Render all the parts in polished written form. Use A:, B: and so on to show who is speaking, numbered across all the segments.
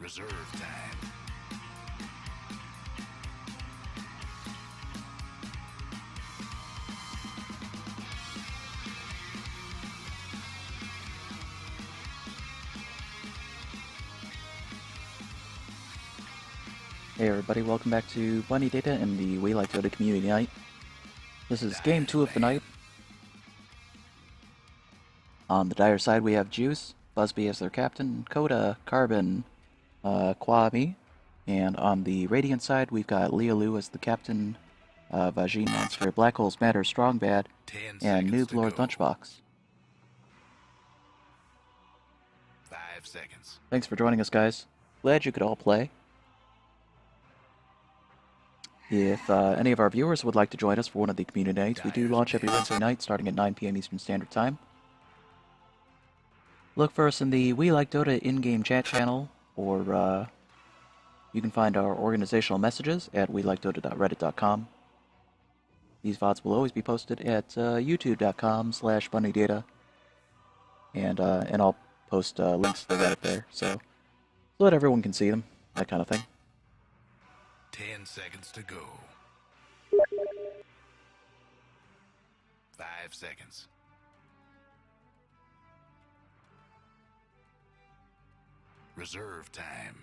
A: Reserve time.
B: Hey everybody, welcome back to WeLikeDota and the WeLikeDota Community Night. This is game 2 of the night. On the Dire side we have Juice, Busby as their captain, Coda, Carbon, Kwame, and on the Radiant side we've got Leolu as the captain, Vagine Monster, Black Holes Matter, Strong Bad, and Noob Lord Lunchbox.
A: 5 seconds.
B: Thanks for joining us, guys. Glad you could all play. If any of our viewers would like to join us for one of the community nights, we do launch every Wednesday night starting at 9 p.m. Eastern Standard Time. Look for us in the WeLikeDota in-game chat channel, or you can find our organizational messages at WeLikeDota.reddit.com. These VODs will always be posted at YouTube.com/BunnyData, and I'll post links to the Reddit there, so let everyone can see them, that kind of thing.
A: 10 seconds to go. 5 seconds. Reserve time.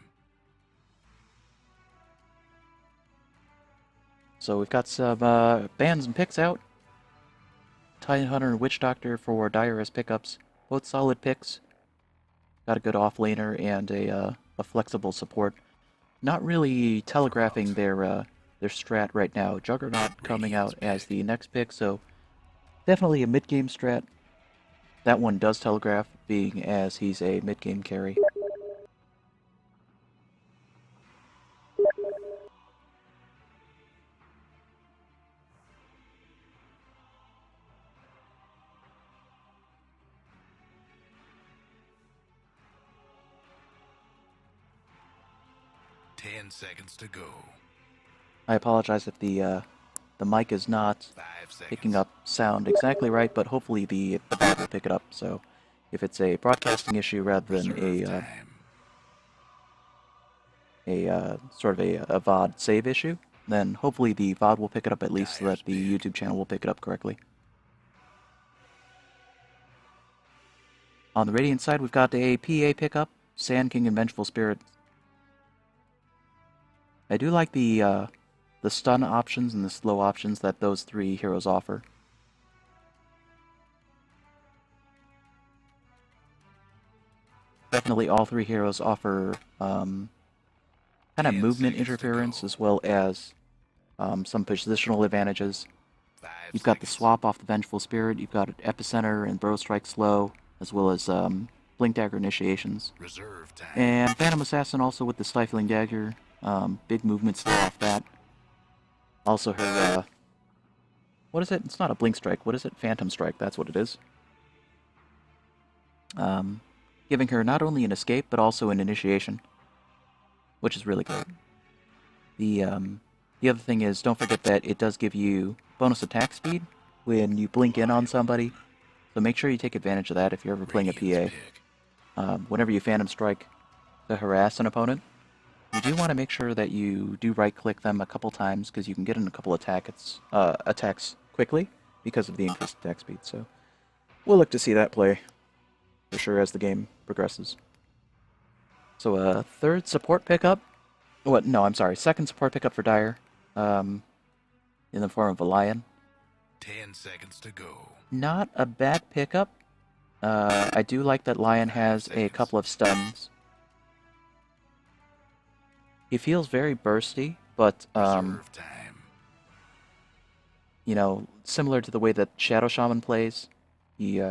B: So we've got some bans and picks out. Titan Hunter and Witch Doctor for Dire as pickups. Both solid picks. Got a good offlaner and a flexible support. Not really telegraphing their strat right now. Juggernaut coming out as the next pick, so definitely a mid-game strat. That one does telegraph, being as he's a mid-game carry.
A: Seconds to go.
B: I apologize if the mic is not picking up sound exactly right, but hopefully the VOD will pick it up. So if it's a broadcasting issue rather than a sort of a VOD save issue, then hopefully the VOD will pick it up at least so that the YouTube channel will pick it up correctly. On the Radiant side, we've got a PA pickup, Sand King and Vengeful Spirit. I do like the stun options and the slow options that those three heroes offer. Definitely all three heroes offer kind of movement interference as well as some positional advantages. You've got the swap off the Vengeful Spirit, you've got Epicenter and Burrow Strike slow, as well as Blink Dagger initiations. And Phantom Assassin also with the Stifling Dagger. Big movement slow off that. Also her, what is it? It's not a Blink Strike. What is it? Phantom Strike. That's what it is. Giving her not only an escape, but also an initiation. Which is really good. The other thing is, don't forget that it does give you bonus attack speed when you blink in on somebody. So make sure you take advantage of that if you're ever playing a PA. Whenever you Phantom Strike to harass an opponent, you do want to make sure that you do right-click them a couple times, because you can get in a couple attacks quickly because of the increased attack speed. So we'll look to see that play for sure as the game progresses. So a third support pickup. What? No, I'm sorry. Second support pickup for Dire, in the form of a Lion.
A: 10 seconds to go.
B: Not a bad pickup. I do like that Lion has a couple of stuns. He feels very bursty, but, you know, similar to the way that Shadow Shaman plays, he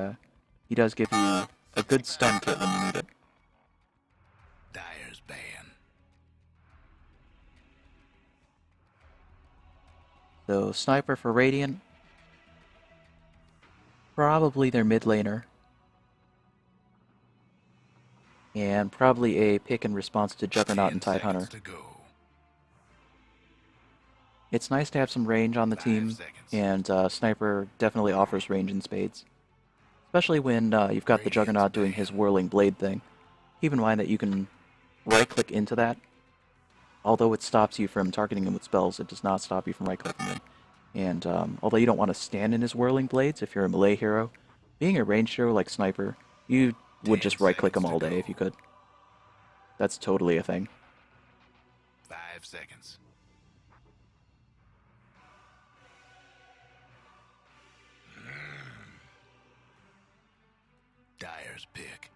B: does give you a good stun kit when you need it.
A: Dire's ban.
B: So, Sniper for Radiant. Probably their mid laner. And probably a pick in response to Juggernaut and Tide Hunter. It's nice to have some range on the team, and Sniper definitely offers range in spades. Especially when you've got the Juggernaut doing his whirling blade thing. Keep in mind that you can right-click into that. Although it stops you from targeting him with spells, it does not stop you from right-clicking him. And although you don't want to stand in his whirling blades if you're a melee hero, being a ranged hero like Sniper, you would
A: 10
B: just right-click him
A: seconds
B: all
A: to
B: day
A: go.
B: if you could. That's totally a thing.
A: 5 seconds. Dyer's pick.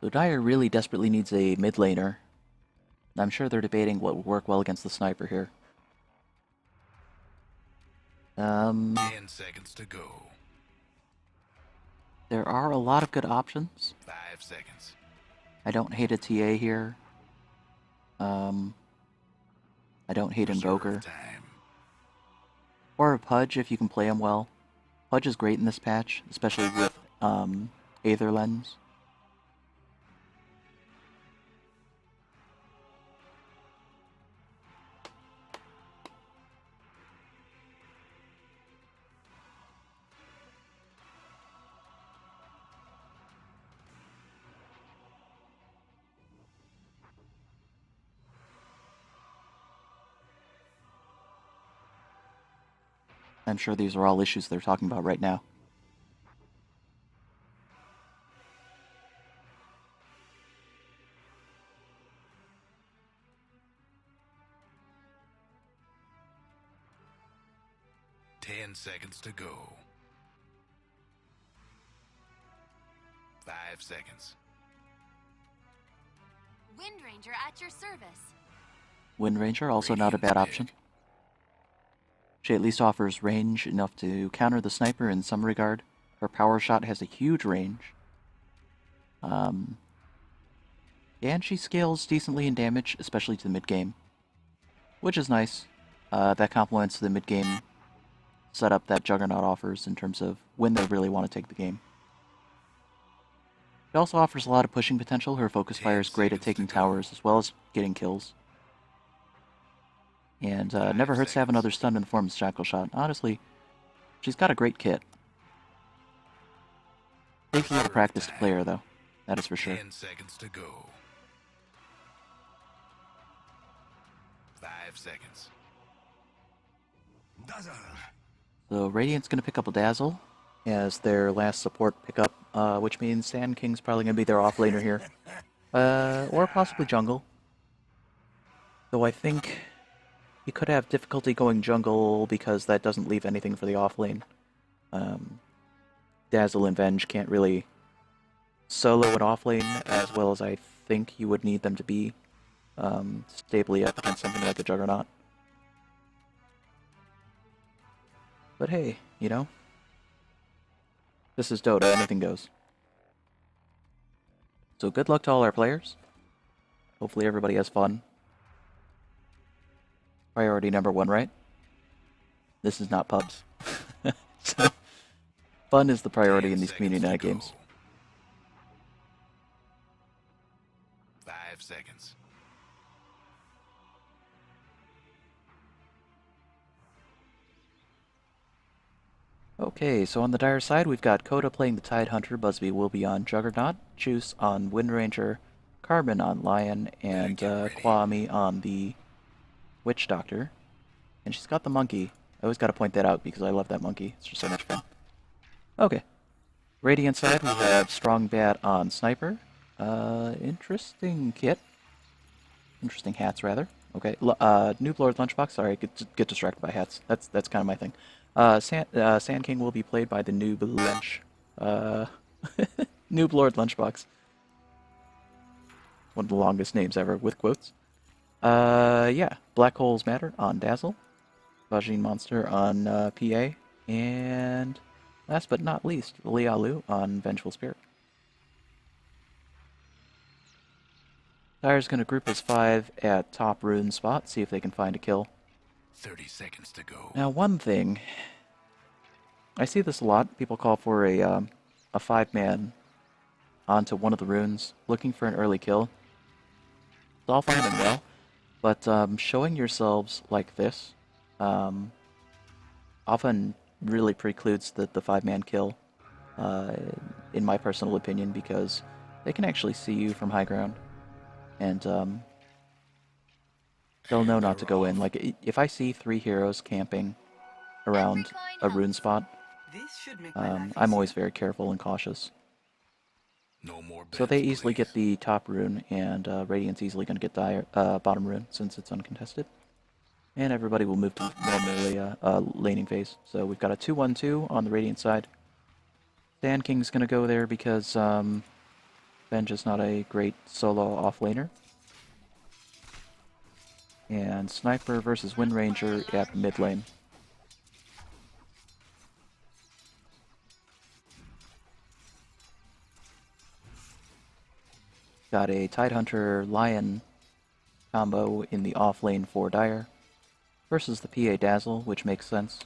B: So Dyer really desperately needs a mid laner. I'm sure they're debating what would work well against the Sniper here.
A: 10 seconds to go.
B: There are a lot of good options.
A: 5 seconds.
B: I don't hate a TA here. I don't hate
A: Reserve
B: Invoker.
A: time.
B: Or a Pudge if you can play him well. Pudge is great in this patch, especially with Aether Lens. I'm sure these are all issues they're talking about right now.
A: Ten seconds to go. 5 seconds.
C: Wind Ranger at your service.
B: Wind Ranger, also not a bad option. She at least offers range enough to counter the Sniper in some regard. Her Power Shot has a huge range. And she scales decently in damage, especially to the mid-game. Which is nice. That complements the mid-game setup that Juggernaut offers in terms of when they really want to take the game. She also offers a lot of pushing potential. Her focus fire is great at taking towers as well as getting kills. And never hurts to have another stun in the form of Shackle Shot. Honestly, she's got a great kit. Takes a lot of practice to play her, though. That is for sure.
A: 10 seconds to go. 5 seconds.
B: So Radiant's going to pick up a Dazzle as their last support pickup, which means Sand King's probably going to be their offlaner here. Or possibly jungle. Though I think you could have difficulty going jungle because that doesn't leave anything for the offlane. Dazzle and Venge can't really solo an offlane as well as I think you would need them to be stably up against something like a Juggernaut. But hey, you know, this is Dota, anything goes. So good luck to all our players. Hopefully everybody has fun. Priority number 1, right? This is not pubs. So, fun is the priority in these community night games.
A: 5 seconds.
B: Okay, so on the Dire side, we've got Coda playing the Tidehunter, Busby will be on Juggernaut, Juice on Wind Ranger, Carbon on Lion, and Kwame on the Witch Doctor. And she's got the monkey. I always gotta point that out because I love that monkey. It's just so much fun. Okay. Radiant side, we have Strong Bat on Sniper. Interesting kit. Interesting hats, rather. Okay, Noob Lord Lunchbox. Sorry, I get distracted by hats. That's kind of my thing. Sand King will be played by the Noob Lunch. Noob Lord Lunchbox. One of the longest names ever, with quotes. Yeah. Black Holes Matter on Dazzle. Vagine Monster on PA. And last but not least, Lialu on Vengeful Spirit. Dyer's going to group his 5 at top rune spot, see if they can find a kill.
A: 30 seconds to go.
B: Now, one thing, I see this a lot. People call for a 5-man onto one of the runes, looking for an early kill. It's all fine and well, but showing yourselves like this often really precludes the 5-man kill, uh, in my personal opinion, because they can actually see you from high ground, and they'll know not to go in. Like, if I see 3 heroes camping around a rune spot, I'm always very careful and cautious.
A: No more
B: So they
A: bets,
B: easily get
A: please.
B: the top rune, and Radiant's easily going to get the bottom rune since it's uncontested. And everybody will move to normally laning phase. So we've got a 2-1-2 on the Radiant side. Sand King's going to go there because Benj is not a great solo offlaner. And Sniper versus Wind Ranger at mid lane. Got a Tidehunter Lion combo in the off lane for Dire versus the PA Dazzle, which makes sense.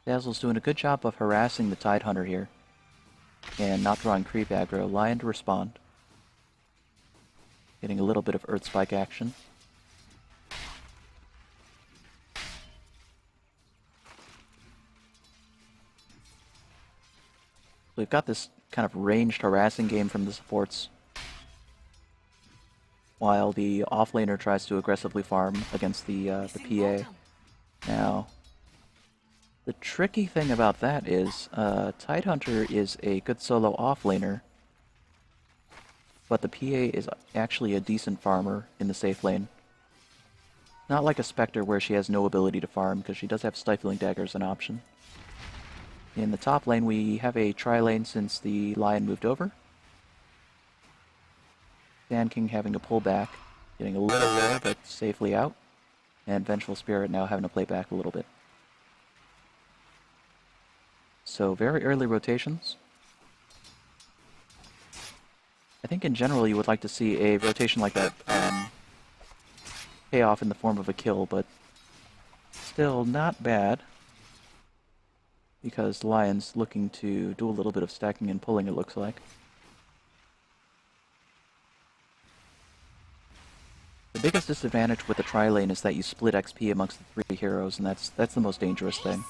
B: Dazzle's doing a good job of harassing the Tidehunter here and not drawing creep aggro. Lion to respond. Getting a little bit of Earth Spike action. We've got this kind of ranged harassing game from the supports, while the offlaner tries to aggressively farm against the PA. Now, the tricky thing about that is Tidehunter is a good solo offlaner, but the PA is actually a decent farmer in the safe lane. Not like a Spectre where she has no ability to farm, because she does have Stifling Dagger as an option. In the top lane, we have a tri-lane since the Lion moved over. Sand King having to pull back, getting a little low, but safely out. And Vengeful Spirit now having to play back a little bit. So very early rotations. I think in general you would like to see a rotation like that pay off in the form of a kill, but still not bad. Because the Lion's looking to do a little bit of stacking and pulling, it looks like. The biggest disadvantage with the tri-lane is that you split XP amongst the 3 heroes, and that's the most dangerous thing.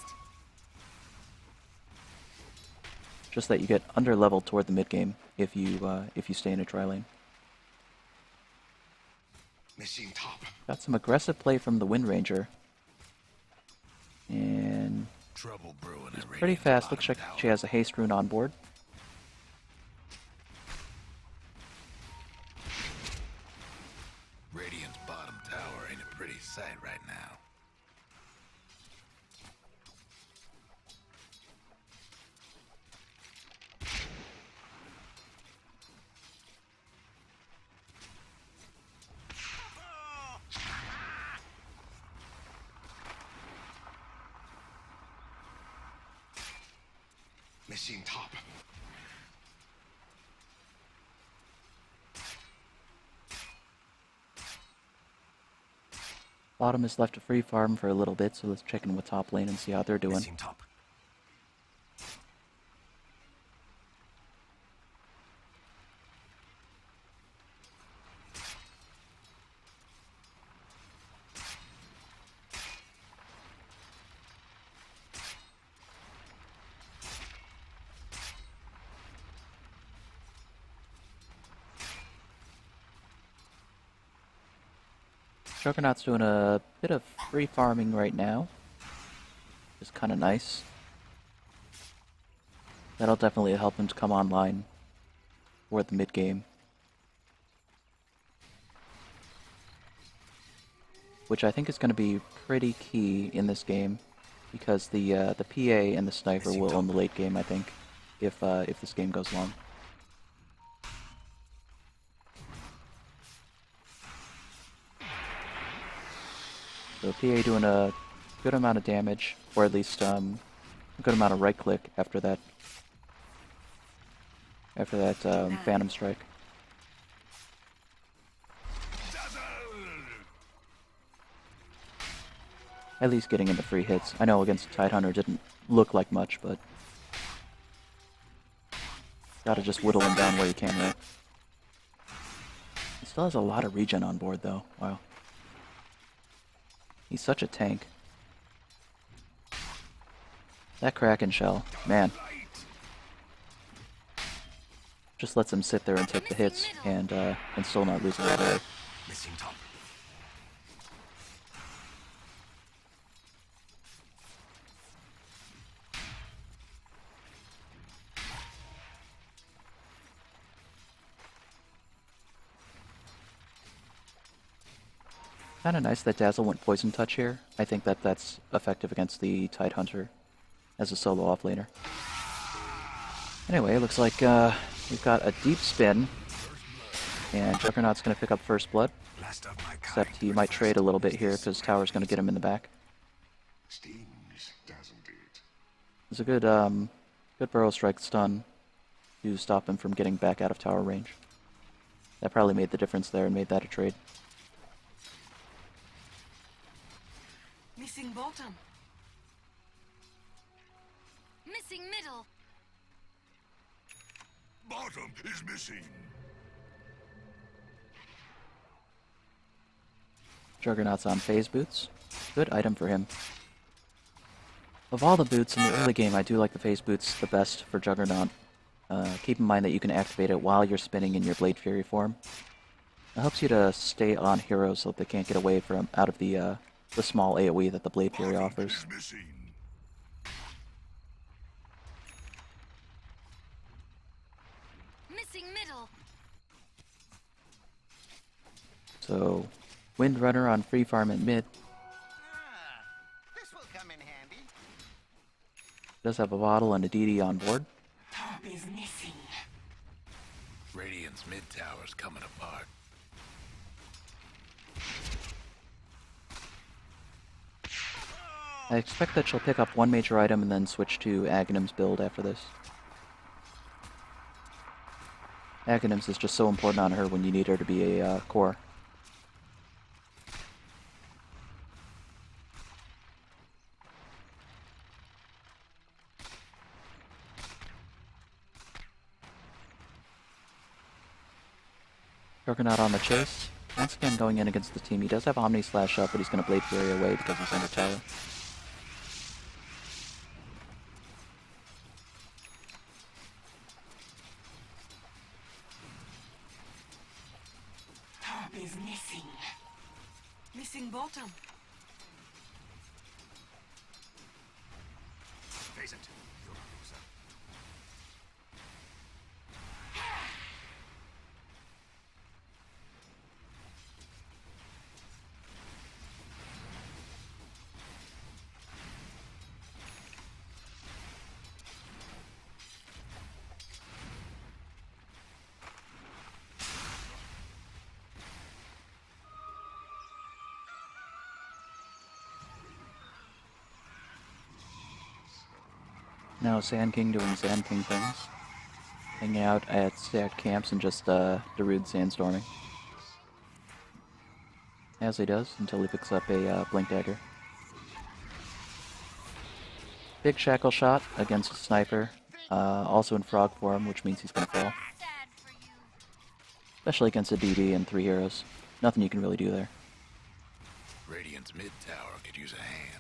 B: Just that you get under-leveled toward the mid-game if you stay in a tri-lane. Got some aggressive play from the Wind Ranger. And
A: Trouble brewing at
B: pretty
A: Radiant's
B: fast. Looks like
A: bottom
B: she has a haste rune on board.
A: Radiant's bottom tower ain't a pretty sight right now.
D: Machine top.
B: Bottom is left to free farm for a little bit, so let's check in with top lane and see how they're doing.
D: Machine top.
B: Juggernaut's doing a bit of free farming right now. It's kind of nice. That'll definitely help him to come online for the mid game. Which I think is going to be pretty key in this game, because the PA and the Sniper will own the late game, I think, if this game goes long. So PA doing a good amount of damage, or at least a good amount of right click after that Phantom Strike. At least getting into free hits. I know against Tidehunter didn't look like much, but Gotta just whittle him down where you can, right? He still has a lot of regen on board, though. Wow. He's such a tank. That Kraken shell, man. Just lets him sit there and take the hits and still not losing all day.
A: Missing top.
B: Kind of nice that Dazzle went Poison Touch here. I think that that's effective against the Tidehunter as a solo offlaner. Anyway, looks like we've got a deep spin, and Juggernaut's going to pick up First Blood, except he might trade a little bit here because Tower's going to get him in the back. It's a good, good Burrow Strike stun to stop him from getting back out of tower range. That probably made the difference there and made that a trade.
D: Missing bottom.
C: Missing middle.
A: Bottom is missing.
B: Juggernaut's on phase boots. Good item for him. Of all the boots in the early game, I do like the phase boots the best for Juggernaut. Keep in mind that you can activate it while you're spinning in your Blade Fury form. It helps you to stay on heroes so that they can't get away from out of the small AoE that the Blade Fury offers.
C: Missing middle.
B: So, Windrunner on free farm at mid.
D: This will come in handy.
B: Does have a bottle and a DD on board.
D: Top is missing.
A: Radiant's mid tower's coming apart.
B: I expect that she'll pick up one major item and then switch to Aghanim's build after this. Aghanim's is just so important on her when you need her to be a core. Juggernaut on the chase. Once again going in against the team. He does have Omni Slash up, but he's going to Blade Fury away because he's under tower.
D: Top is missing. Missing bottom.
A: Face it.
B: Now Sand King doing Sand King things. Hanging out at stacked camps and just Darude sandstorming. As he does, until he picks up a Blink Dagger. Big Shackle Shot against a Sniper, also in frog form, which means he's going to fall.
C: Sad for you.
B: Especially against a DD and 3 heroes. Nothing you can really do there.
A: Radiant's mid tower could use a hand.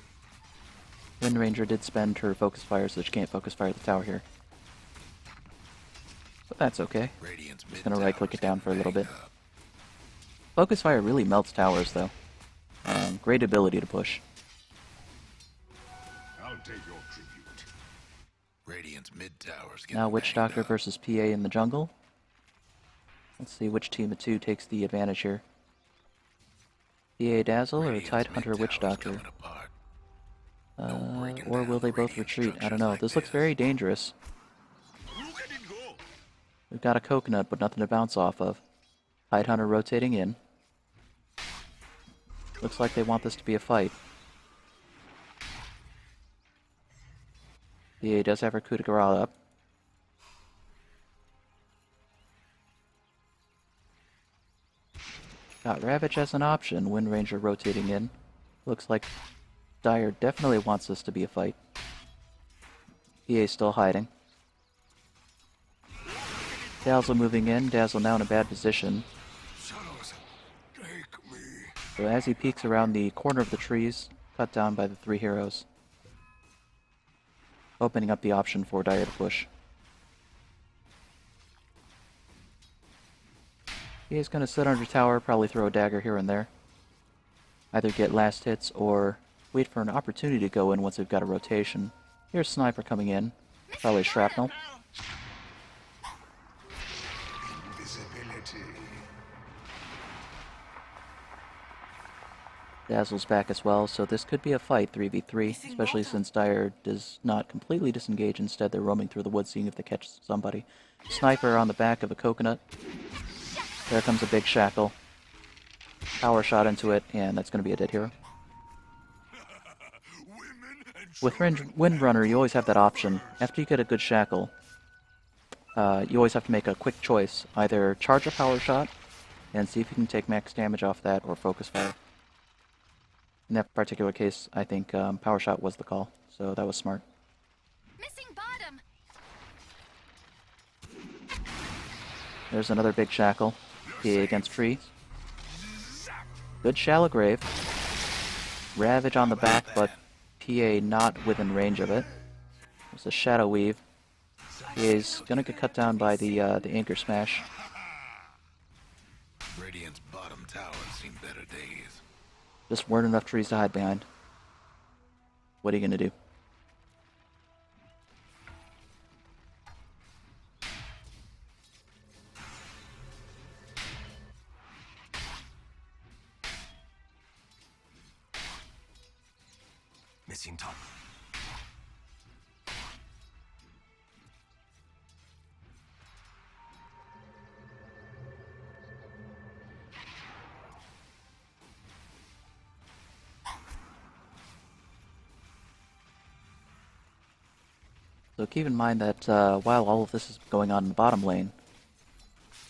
B: Wind Ranger did spend her Focus Fire, so she can't Focus Fire the tower here. But that's okay.
A: Radiant's
B: Just
A: mid
B: gonna right-click it down for a little bit.
A: up.
B: Focus Fire really melts towers, though. Great ability to push.
A: I'll take your tribute. Radiant's mid tower's getting
B: Now Witch
A: banged
B: Doctor
A: up.
B: versus PA in the jungle. Let's see which team of two takes the advantage here. PA Dazzle or
A: Radiant's
B: Tidehunter
A: mid
B: Witch
A: tower's
B: Doctor?
A: coming apart.
B: Or will they both retreat? I don't know. This looks very dangerous.
A: Look at it go.
B: We've got a coconut, but nothing to bounce off of. Tidehunter rotating in. Looks like they want this to be a fight. PA does have her coup de grace up. Got Ravage as an option, Wind Ranger rotating in. Looks like Dire definitely wants this to be a fight. PA still hiding. Dazzle moving in. Dazzle now in a bad position.
A: Shadows, take me.
B: So as he peeks around the corner of the trees, cut down by the 3 heroes. Opening up the option for Dire to push. He is going to sit under tower, probably throw a dagger here and there. Either get last hits or wait for an opportunity to go in once they've got a rotation. Here's Sniper coming in. Probably shrapnel.
A: Invisibility.
B: Dazzle's back as well, so this could be a fight 3v3, especially since Dire does not completely disengage. Instead, they're roaming through the woods seeing if they catch somebody. Sniper on the back of a coconut. There comes a big shackle. Power shot into it, and that's going to be a dead hero. With Windrunner, you always have that option. After you get a good shackle, you always have to make a quick choice. Either charge a power shot and see if you can take max damage off that, or focus fire. In that particular case, I think power shot was the call, so that was smart.
C: Missing bottom.
B: There's another big shackle. PA against trees. Good shallow grave. Ravage on the back, but PA not within range of it. There's a shadow weave. PA's gonna get cut down by the anchor smash.
A: Radiant's bottom tower seen better days.
B: Just weren't enough trees to hide behind. What are you gonna do?
A: Missing top.
B: So keep in mind that while all of this is going on in the bottom lane,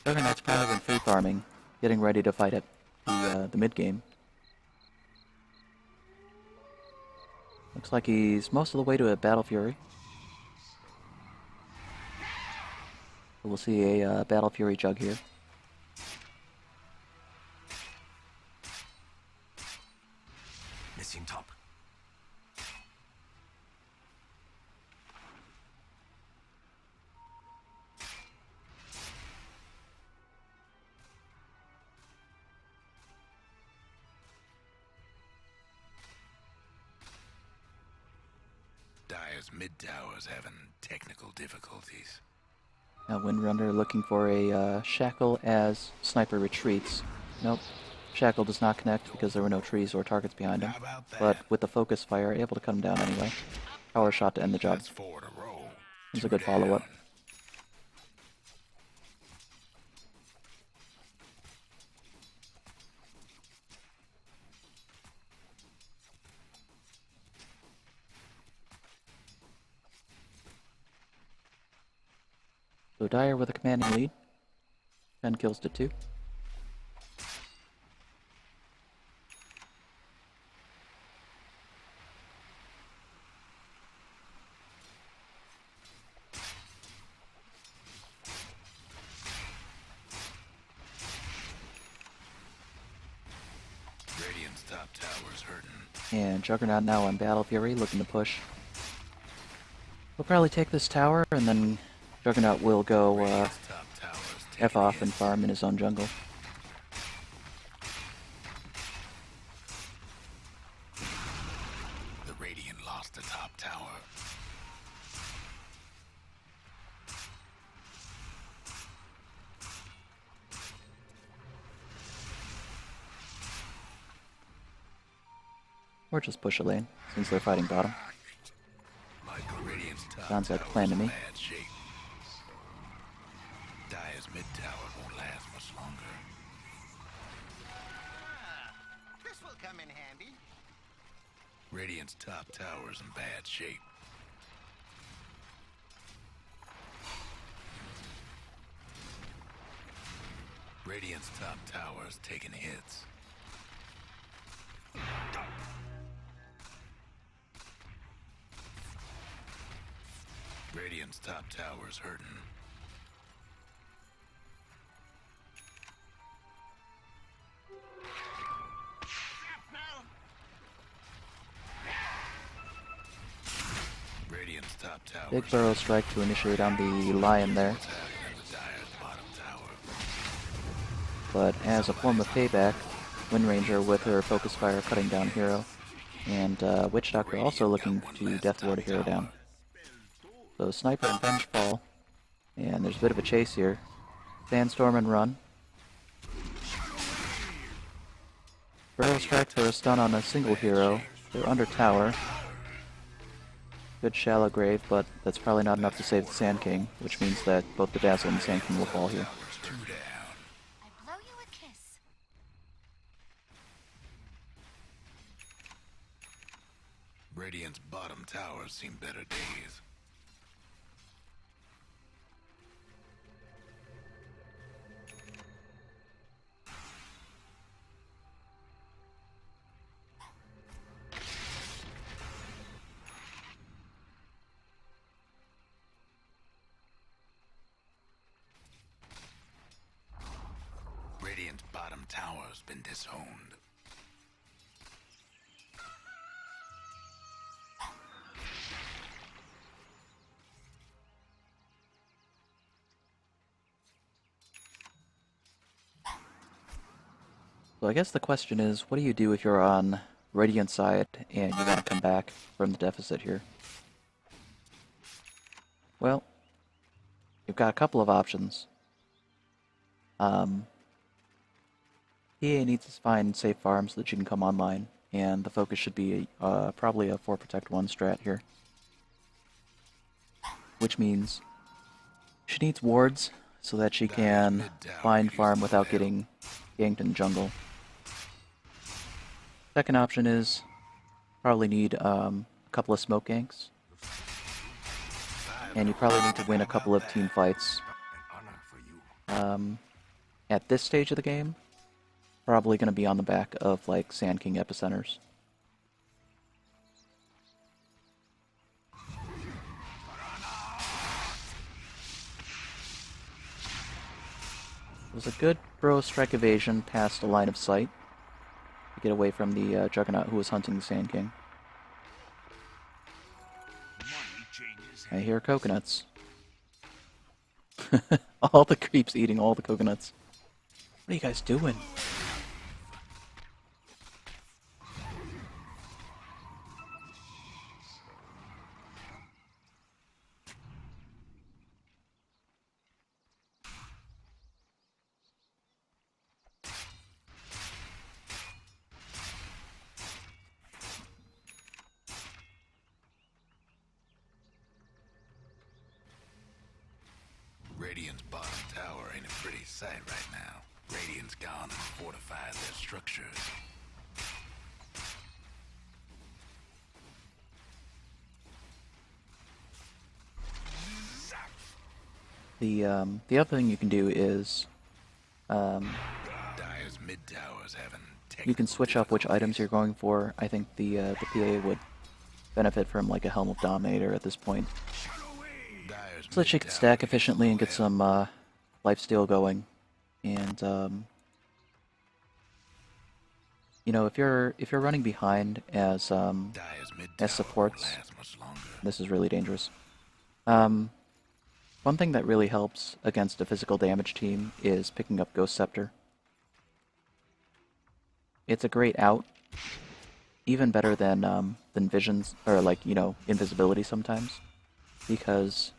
B: Juggernaut's kind of been free farming, getting ready to fight at the mid game. Looks like he's most of the way to a Battle Fury. So we'll see a Battle Fury Jug here.
A: Missing top. Dire's mid tower's having technical difficulties.
B: Now Windrunner looking for a Shackle as Sniper retreats. Nope. Shackle does not connect because there were no trees or targets behind him.
A: How about that?
B: But with the focus fire, able to cut him down anyway. Power shot to end the job.
A: That's 4 in a row.
B: It's a
A: 2
B: good follow-up.
A: down.
B: So Dire with a commanding lead. 10 kills to 2.
A: Radiant's top tower's hurting.
B: And Juggernaut now on Battle Fury, looking to push. We'll probably take this tower, and then Juggernaut will go
A: Radiant's top tower's taking
B: F off and
A: hits.
B: farm in his own jungle.
A: The Radiant lost the top tower.
B: Or just push a lane, since they're fighting bottom.
A: Michael Radiant's top
B: Sounds like a
A: tower's
B: plan to
A: in
B: me.
A: bad shape. Dire's mid tower won't last much longer.
E: This will come in handy.
A: Radiant's top tower's in bad shape. Radiant's top tower's taking hits. Radiant's top tower's hurting.
B: Big burrow strike to initiate on the Lion there. But as a form of payback, Wind Ranger with her Focus Fire cutting down hero, and Witch Doctor also looking to Death Ward a hero down. So Sniper and Venge fall, and there's a bit of a chase here. Sandstorm and run. Burrow strike for a stun on a single hero. They're under tower. Good shallow grave, but that's probably not enough to save the Sand King, which means that both the Dazzle and the Sand King will fall here.
C: I blow you a kiss.
A: Radiant's bottom towers seen better days. Radiant's bottom tower's been disowned.
B: So I guess the question is, what do you do if you're on Radiant side and you want to come back from the deficit here? Well, you've got a couple of options. EA needs to find safe farms so that you can come online, and the focus should be probably a 4 Protect 1 strat here. Which means she needs wards so that she can find farm without getting ganked in jungle. Second option is probably need a couple of smoke ganks. And you probably need to win a couple of team fights. At this stage of the game, probably going to be on the back of like Sand King epicenters. It was a good Burrow strike evasion past a line of sight to get away from the Juggernaut who was hunting the Sand King. I hear coconuts. All the creeps eating all the coconuts. What are you guys doing?
A: Radiant's bottom tower ain't a pretty sight right now. Radiant's gone and fortified their structures.
B: The other thing you can do is
A: Dyer's mid towers having
B: you can switch up which items you're going for. I think the PA would benefit from like a Helm of Dominator at this point, so that she can stack efficiently and get some lifesteal going. And you know, if you're running behind as supports, this is really dangerous. One thing that really helps against a physical damage team is picking up Ghost Scepter. It's a great out, even better than visions or like, you know, invisibility sometimes, because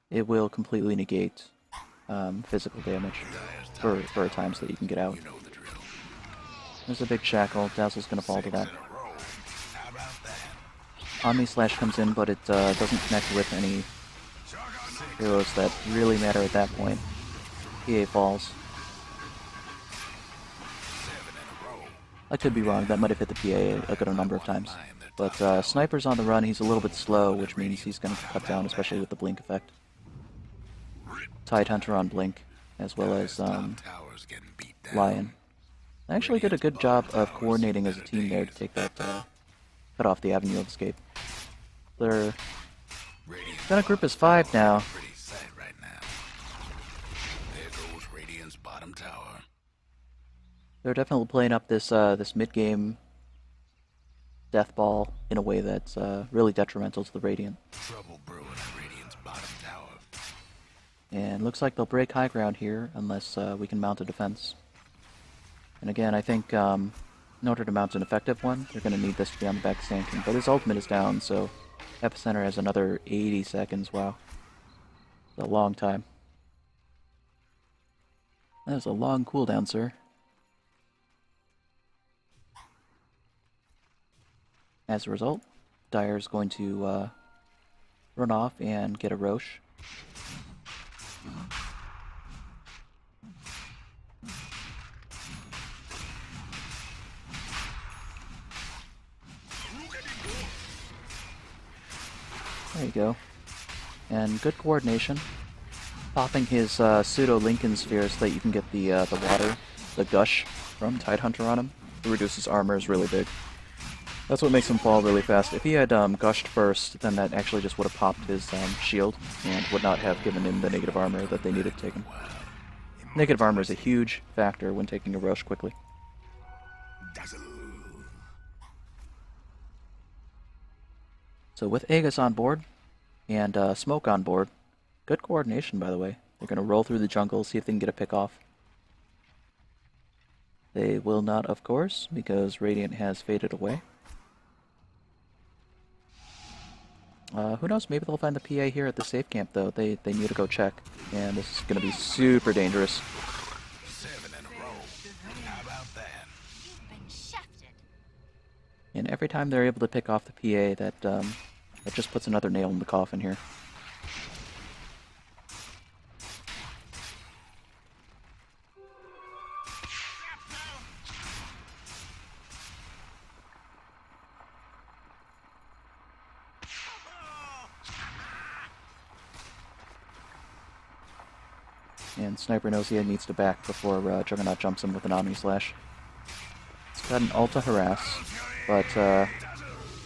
B: it will completely negate physical damage for times that you can get out. There's a big shackle. Dazzle's gonna fall to that. Omni Slash comes in, but it doesn't connect with any heroes that really matter at that point. PA falls. I could be wrong, that might have hit the PA a good number of times. But Sniper's on the run, he's a little bit slow, which means he's going to cut down, especially with the Blink effect. Tidehunter on Blink, as well as Lion. They actually did a good job of coordinating as a team there to take that, cut off the avenue of escape. They're got a group as 5 now. They're definitely playing up this this mid-game death ball in a way that's really detrimental to the Radiant.
A: Trouble brewing at Radiant's bottom tower.
B: And looks like they'll break high ground here unless we can mount a defense. And again, I think in order to mount an effective one, they're going to need this to be on the back Sand King. But his ultimate is down, so Epicenter has another 80 seconds. Wow. That's a long time. That is a long cooldown, sir. As a result, Dire's going to run off and get a Roche. There you go. And good coordination. Popping his pseudo Lincoln sphere so that you can get the water, the gush from Tidehunter on him. It reduces armor is really big. That's what makes him fall really fast. If he had gushed first, then that actually just would have popped his shield and would not have given him the negative armor that they needed to take him. Negative armor is a huge factor when taking a Roche quickly. So with Aegis on board, and Smoke on board, good coordination by the way. They're going to roll through the jungle, see if they can get a pick off. They will not, of course, because Radiant has faded away. Who knows, maybe they'll find the PA here at the safe camp though. They need to go check, and this is going to be super dangerous.
A: 7 in a row. How about that?
C: You've been shafted.
B: And every time they're able to pick off the PA, that just puts another nail in the coffin here. And Sniper knows he needs to back before Juggernaut jumps him with an Omni Slash. He's got an Ulta Harass, but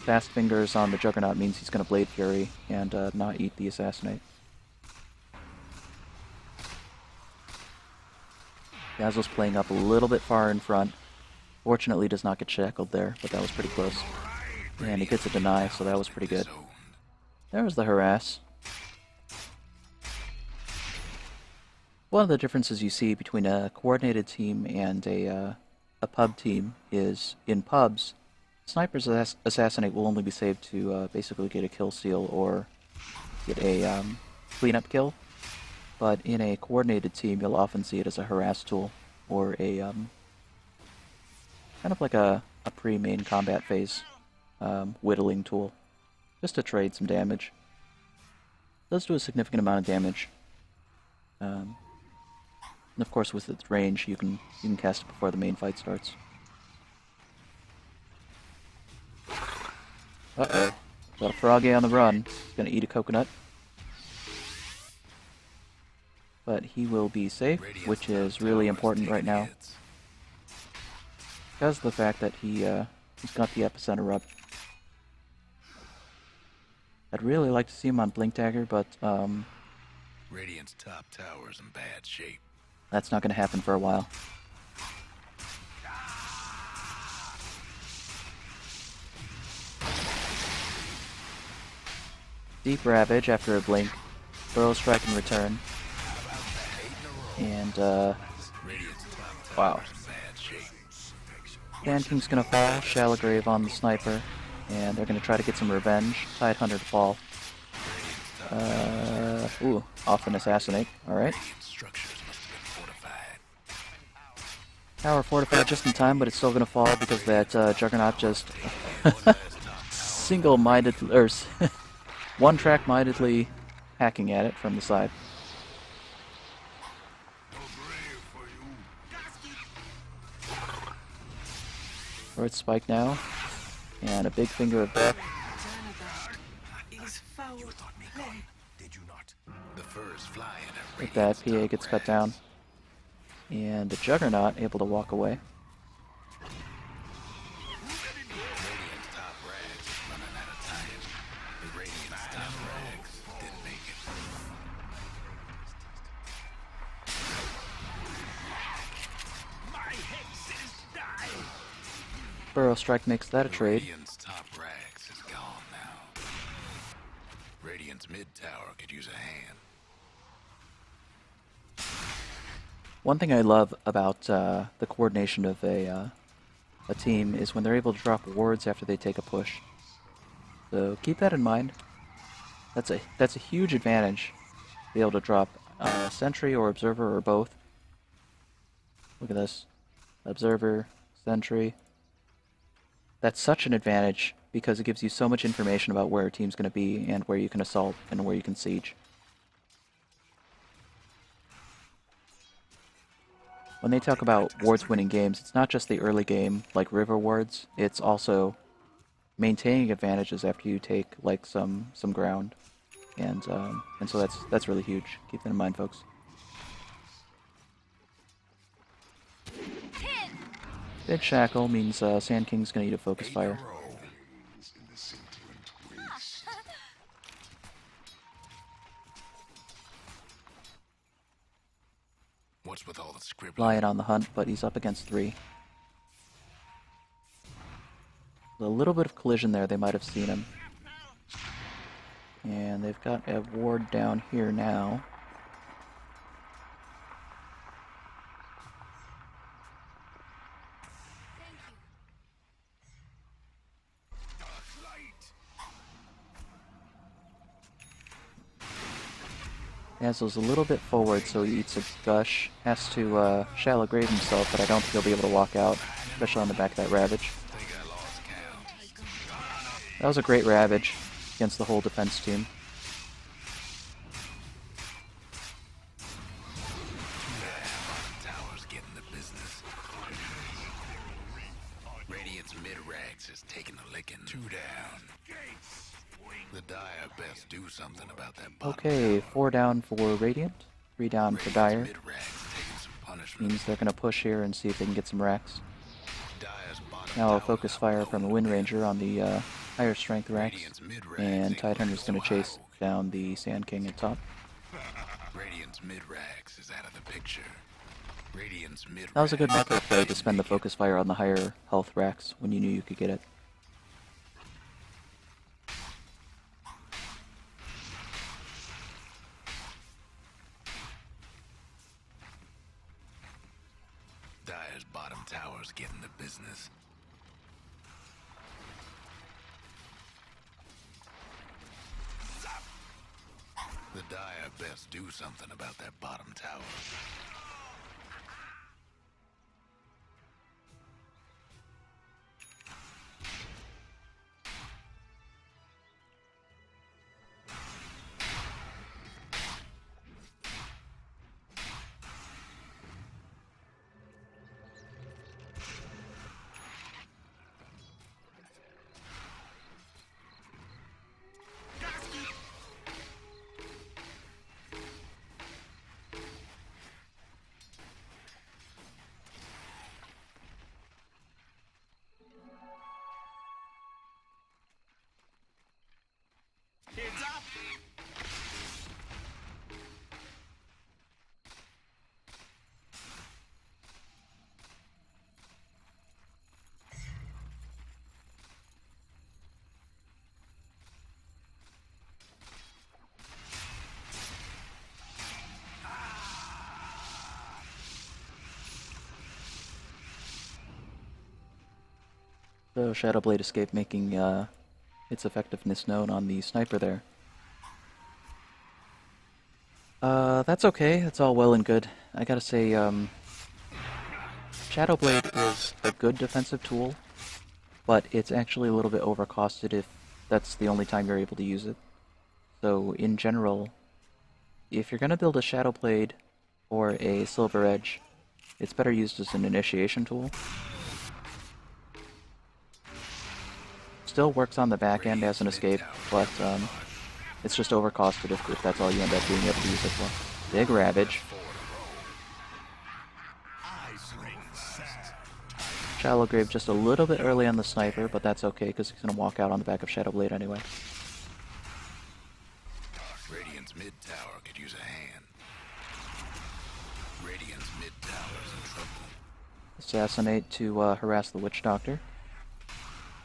B: fast fingers on the Juggernaut means he's going to Blade Fury and not eat the Assassinate. Dazzle's playing up a little bit far in front. Fortunately does not get shackled there, but that was pretty close. And he gets a deny, so that was pretty good. There was the Harass. One of the differences you see between a coordinated team and a pub team is, in pubs, Sniper's Assassinate will only be saved to basically get a kill steal or get a cleanup kill. But in a coordinated team, you'll often see it as a harass tool or a kind of like a pre-main combat phase whittling tool, just to trade some damage. It does do a significant amount of damage. And of course, with its range, you can cast it before the main fight starts. Uh-oh. Got a Froggy on the run. He's gonna eat a coconut. But he will be safe, which is really important right now. Because of the fact that he's got the Epicenter up. I'd really like to see him on Blink Dagger, but
A: Radiant's top tower's in bad shape.
B: that's not going to happen for a while. Deep Ravage after a blink. Burrow Strike in return. And, wow. Sand King's going to fall. Shallow Grave on the Sniper. And they're going to try to get some revenge. Tidehunter to fall. Ooh, off an Assassinate. Alright. Tower fortified just in time, but it's still going to fall because that Juggernaut just single-minded, or one-track-mindedly hacking at it from the side. Forward spike now, and a big finger of death. With that, PA gets cut down. And the Juggernaut able to walk away. Burrow Strike makes that a trade.
A: Radiant's top use a hand.
B: One thing I love about the coordination of a team is when they're able to drop wards after they take a push. So keep that in mind. That's a huge advantage. Be able to drop sentry or observer or both. Look at this, observer, sentry. That's such an advantage because it gives you so much information about where a team's going to be and where you can assault and where you can siege. When they talk about wards winning games, it's not just the early game, like river wards, it's also maintaining advantages after you take like some ground. And so that's really huge. Keep that in mind, folks. Dead Shackle means Sand King's gonna need a focus fire.
A: What's with all the scribbling?
B: Lion on the hunt, but he's up against 3. A little bit of collision there, they might have seen him. And they've got a ward down here now. Dazzle's a little bit forward, so he eats a gush. Has to shallow grave himself, but I don't think he'll be able to walk out, especially on the back of that Ravage. That was a great Ravage against the whole defense team.
A: Tower's getting the business. Radiant's mid-rags is taking a licking. 2 down. The Dire best do something about that bottom.
B: Okay, 4 down for Radiant, 3 down for Dire.
A: Mid-rags taking some punishment.
B: Means they're going to push here and see if they can get some racks.
A: Dire's bottom
B: Now a
A: tower
B: focus fire from a Wind Ranger on the higher strength racks.
A: Radiant's mid-rags
B: And
A: ain't
B: Tidehunter's going
A: so
B: to chase
A: high.
B: down the Sand King at top.
A: Radiant's mid-rags is out of the picture. Radiant's mid-rags.
B: That was a good macro play to spend the focus fire on the higher health racks when you knew you could get it.
A: Dire's bottom tower's getting the business. The Dire best do something about that bottom tower.
B: So Shadowblade escape making its effectiveness known on the sniper there. That's okay, that's all well and good. I gotta say, Shadowblade is a good defensive tool, but it's actually a little bit overcosted if that's the only time you're able to use it. So in general, if you're gonna build a Shadowblade or a Silver Edge, it's better used as an initiation tool. Still works on the back end as an escape, but it's just overcosted if that's all you end up being able to use it for. Big Ravage. Shallow Grave just a little bit early on the sniper, but that's okay because he's going to walk out on the back of Shadowblade anyway.
A: Radiant's mid tower could use a hand. Radiant's mid tower's in trouble.
B: Assassinate to harass the Witch Doctor.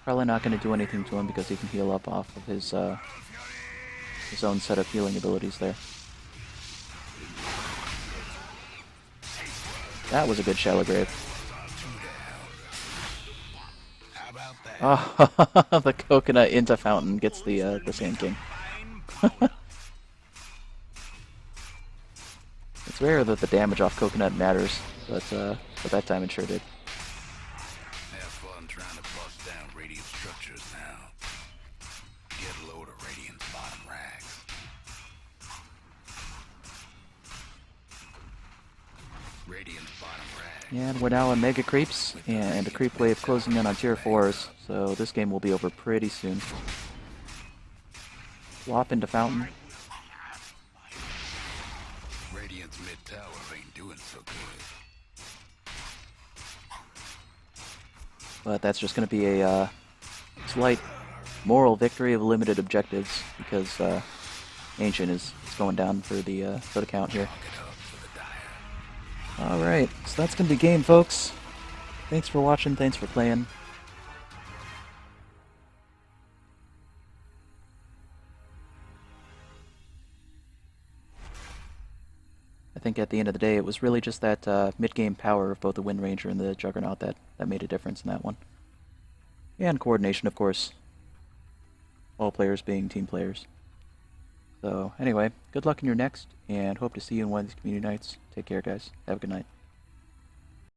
B: Probably not going to do anything to him because he can heal up off of his his own set of healing abilities there. That was a good shallow grave.
A: How about that?
B: Oh, the coconut into fountain gets the Sand King. It's rare that the damage off coconut matters, but that time it sure did.
A: Have fun trying to bust down Radiant structures now. Get a load of Radiant's bottom rags. Radiant's bottom rags.
B: And we're now on Mega Creeps, and a creep wave closing in on tier 4s, so this game will be over pretty soon. Swap into fountain.
A: Radiant's mid tower ain't doing so good.
B: But that's just going to be a slight moral victory of limited objectives, because Ancient is going down for the count here. Alright, so that's going to be game, folks. Thanks for watching, thanks for playing. I think at the end of the day, it was really just that mid-game power of both the Wind Ranger and the Juggernaut that made a difference in that one. And coordination, of course. All players being team players. So, anyway, good luck in your next, and hope to see you in one of these community nights. Take care, guys. Have a good night.